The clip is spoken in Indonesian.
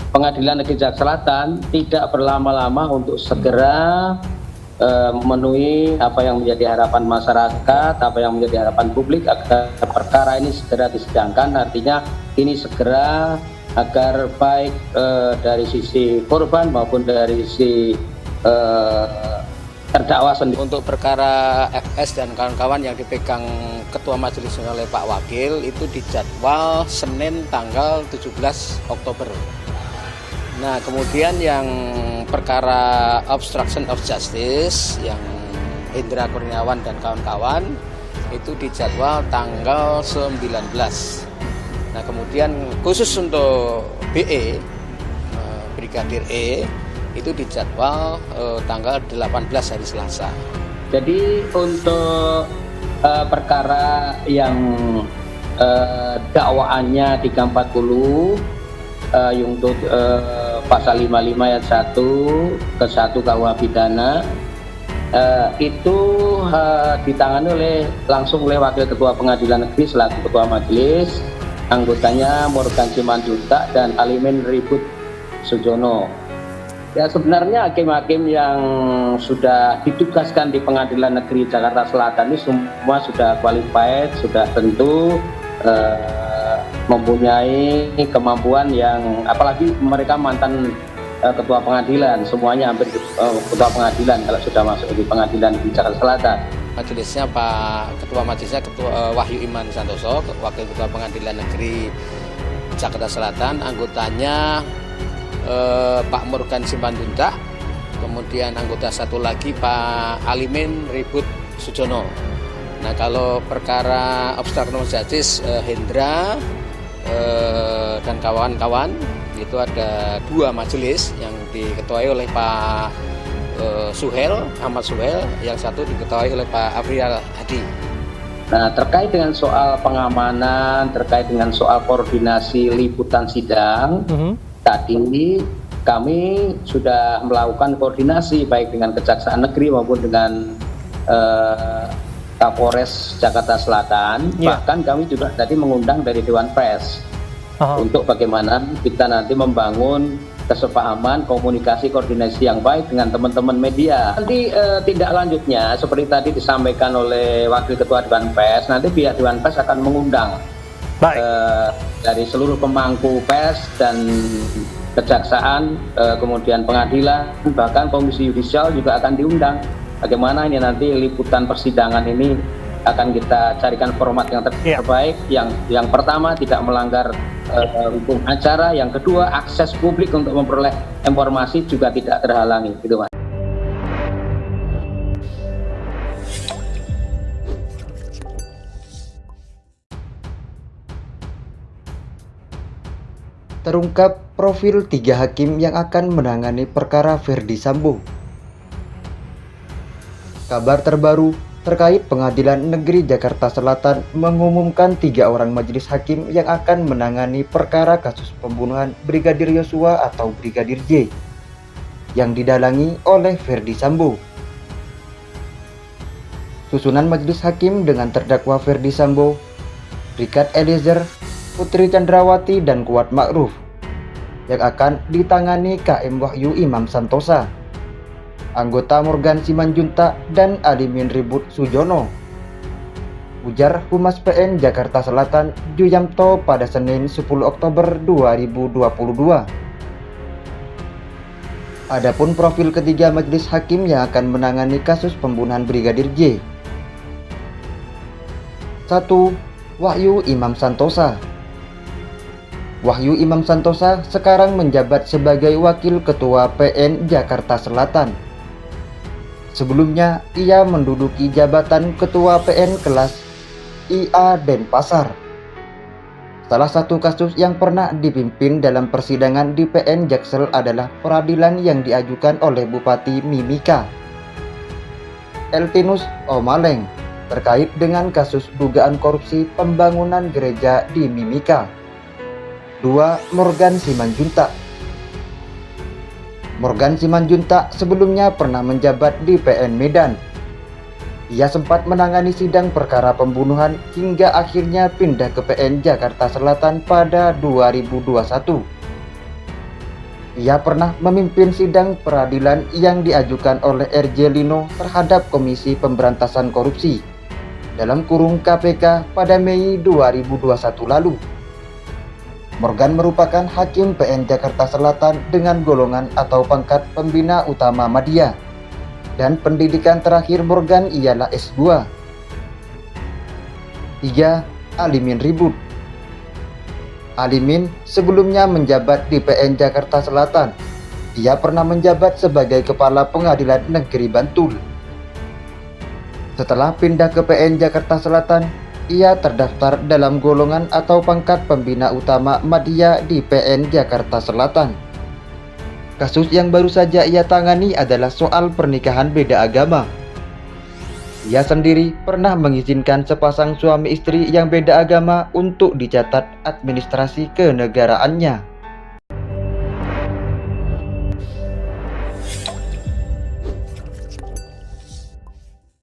Pengadilan Negeri Jakarta Selatan tidak berlama-lama untuk segera memenuhi apa yang menjadi harapan masyarakat, apa yang menjadi harapan publik agar perkara ini segera disidangkan. Artinya ini segera agar baik dari sisi korban maupun dari sisi terdakwa sendiri. Untuk perkara FS dan kawan-kawan yang dipegang Ketua Majelis oleh Pak Wakil itu dijadwal Senin tanggal 17 Oktober. Nah, kemudian yang perkara obstruction of justice yang Hendra Kurniawan dan kawan-kawan itu dijadwal tanggal 19. Nah, kemudian khusus untuk BE, Brigadir E, itu dijadwal tanggal 18 hari Selasa. Jadi untuk perkara yang dakwaannya 340 untuk pasal 55 ayat 1 ke 1 KUH pidana itu ditangani langsung oleh Wakil Ketua Pengadilan Negeri selaku Ketua Majelis, anggotanya Morgan Simanjuntak dan Alimin Ribut Sujono. Ya, sebenarnya hakim-hakim yang sudah ditugaskan di Pengadilan Negeri Jakarta Selatan ini semua sudah qualified, sudah tentu mempunyai kemampuan yang, apalagi mereka mantan ketua pengadilan, semuanya hampir ketua pengadilan kalau sudah masuk di Pengadilan di Jakarta Selatan. Majelisnya Ketua Majelisnya Ketua Wahyu Iman Santoso, Wakil Ketua Pengadilan Negeri Jakarta Selatan, anggotanya Pak Morgan Simanjuntak, kemudian anggota satu lagi Pak Alimin Ribut Sujono. Nah, kalau perkara obstruction of justice Hendra dan kawan-kawan itu ada 2 majelis yang diketuai oleh Pak Ahmad Suhel, yang satu diketuai oleh Pak Afriyal Hadi. Nah, terkait dengan soal pengamanan, terkait dengan soal koordinasi liputan sidang, tadi kami sudah melakukan koordinasi baik dengan Kejaksaan Negeri maupun dengan Kapolres Jakarta Selatan, bahkan kami juga tadi mengundang dari Dewan Pers untuk bagaimana kita nanti membangun kesepahaman, komunikasi, koordinasi yang baik dengan teman-teman media. Nanti tindak lanjutnya seperti tadi disampaikan oleh Wakil Ketua Dewan Pers, nanti pihak Dewan Pers akan mengundang dari seluruh pemangku pers dan kejaksaan, kemudian pengadilan, bahkan Komisi Yudisial juga akan diundang. Bagaimana ini nanti liputan persidangan ini akan kita carikan format yang terbaik. Yang pertama tidak melanggar hukum acara, yang kedua akses publik untuk memperoleh informasi juga tidak terhalangi, gitu Mas. Terungkap profil 3 hakim yang akan menangani perkara Verdi Sambo. Kabar terbaru terkait Pengadilan Negeri Jakarta Selatan mengumumkan 3 orang majelis hakim yang akan menangani perkara kasus pembunuhan Brigadir Yosua atau Brigadir J yang didalangi oleh Verdi Sambo. Susunan majelis hakim dengan terdakwa Verdi Sambo, Richard Eliezer, Putri Chandrawati dan Kuat Ma'ruf yang akan ditangani KM Wahyu Imam Santosa, anggota Morgan Simanjuntak dan Alimin Ribut Sujono, ujar Humas PN Jakarta Selatan Juyamto pada Senin 10 Oktober 2022. Adapun profil ketiga majelis hakim yang akan menangani kasus pembunuhan Brigadir J. 1. Wahyu Imam Santosa. Wahyu Imam Santosa sekarang menjabat sebagai Wakil Ketua PN Jakarta Selatan. Sebelumnya, ia menduduki jabatan Ketua PN kelas IA Denpasar. Salah satu kasus yang pernah dipimpin dalam persidangan di PN Jaksel adalah peradilan yang diajukan oleh Bupati Mimika, Eltinus Omaleng, terkait dengan kasus dugaan korupsi pembangunan gereja di Mimika. 2. Morgan Simanjuntak. Morgan Simanjuntak sebelumnya pernah menjabat di PN Medan. Ia sempat menangani sidang perkara pembunuhan hingga akhirnya pindah ke PN Jakarta Selatan pada 2021. Ia pernah memimpin sidang peradilan yang diajukan oleh R.J. Lino terhadap Komisi Pemberantasan Korupsi dalam kurung KPK pada Mei 2021 lalu. Morgan merupakan hakim PN Jakarta Selatan dengan golongan atau pangkat pembina utama Madya, dan pendidikan terakhir Morgan ialah S2. 3. Alimin Ribut. Alimin sebelumnya menjabat di PN Jakarta Selatan. Ia pernah menjabat sebagai Kepala Pengadilan Negeri Bantul. Setelah pindah ke PN Jakarta Selatan, ia terdaftar dalam golongan atau pangkat pembina utama Madya di PN Jakarta Selatan. Kasus yang baru saja ia tangani adalah soal pernikahan beda agama. Ia sendiri pernah mengizinkan sepasang suami istri yang beda agama untuk dicatat administrasi kenegaraannya.